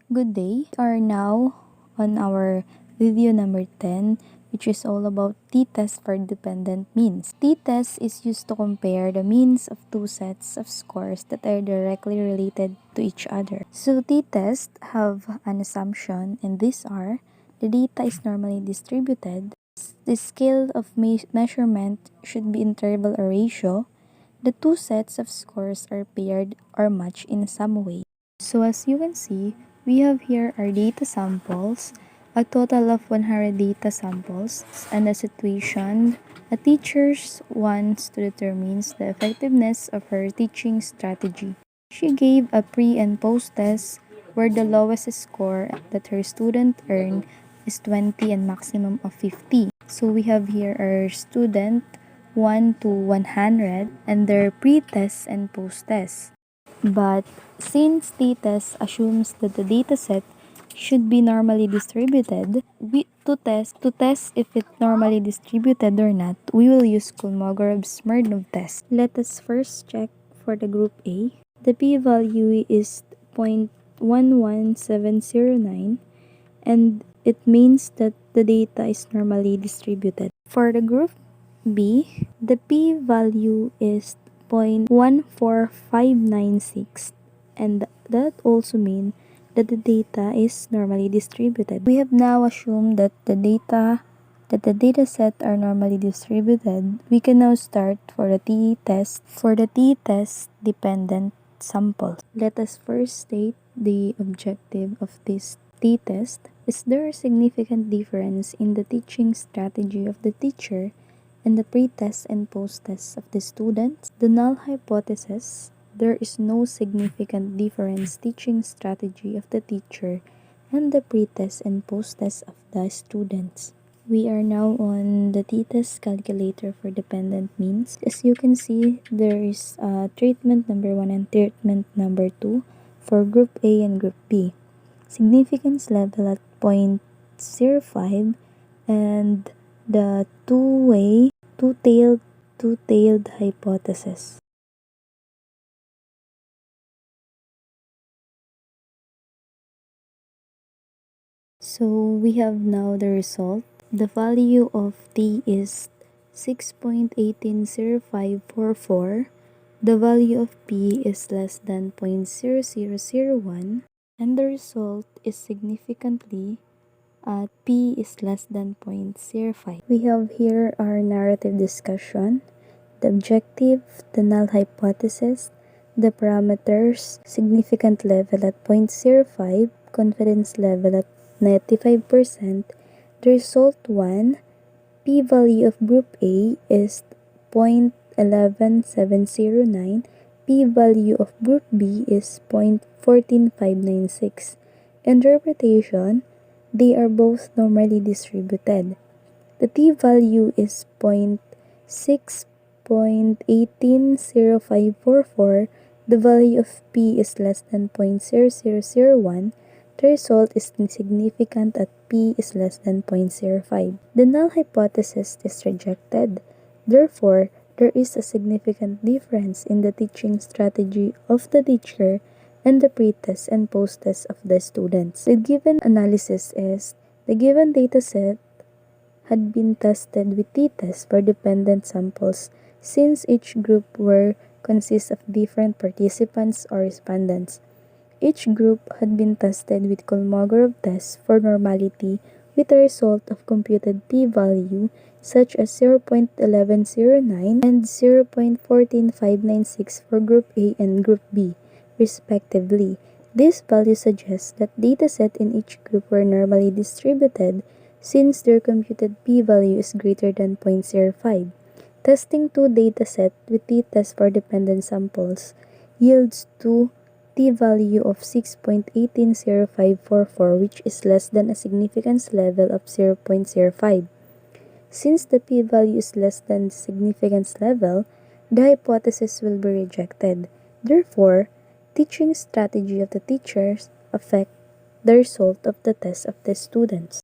Good day. We are now on our video number 10, which is all about t-test for dependent means. T-test is used to compare the means of two sets of scores that are directly related to each other. So t-tests have an assumption, and these are: the data is normally distributed, the scale of measurement should be interval or ratio, the two sets of scores are paired or matched in some way. So as you can see, we have here our data samples, a total of 100 data samples, and a situation a teacher wants to determine the effectiveness of her teaching strategy. She gave a pre and post test where the lowest score that her student earned is 20 and maximum of 50. So we have here our student 1 to 100 and their pre-test and post-test. But since t-test assumes that the dataset should be normally distributed, to test if it's normally distributed or not, we will use Kolmogorov-Smirnov test. Let us first check for the group A. The p-value is 0.11709 and it means that the data is normally distributed. For the group B, the p-value is 0.14596 and that also means that the data is normally distributed. We have now assumed that the data set are normally distributed. We can now start for the t-test dependent samples. Let us first state the objective of this t-test. Is there a significant difference in the teaching strategy of the teacher and the pre-test and post-test of the students? The null hypothesis: there is no significant difference teaching strategy of the teacher and the pre-test and post-test of the students. We are now on the t-test calculator for dependent means. As you can see, there is treatment number 1 and treatment number 2 for group A and group B. Significance level at 0.05 and the two-tailed hypothesis. So we have now the result. The value of t is 6.180544. The value of p is less than 0.0001 and the result is significantly at p is less than 0.05. We have here our narrative discussion, the objective, the null hypothesis, the parameters, significant level at 0.05, confidence level at 95%, the result 1, p-value of group A is 0.11709, p-value of group B is 0.14596. Interpretation: they are both normally distributed. The t-value is 0.6.180544. The value of p is less than 0.0001. The result is insignificant at p is less than 0.05. The null hypothesis is rejected. Therefore, there is a significant difference in the teaching strategy of the teacher and the pre-test and post-test of the students. The given analysis is: the given dataset had been tested with t-tests for dependent samples since each group were consists of different participants or respondents. Each group had been tested with Kolmogorov tests for normality with a result of computed p-value such as 0.1109 and 0.14596 for group A and group B, respectively. This value suggests that dataset in each group were normally distributed since their computed p-value is greater than 0.05. Testing two datasets with t-tests for dependent samples yields to t-value of 6.180544, which is less than a significance level of 0.05. Since the p-value is less than the significance level, the hypothesis will be rejected. Therefore, teaching strategy of the teachers affect the result of the test of the students.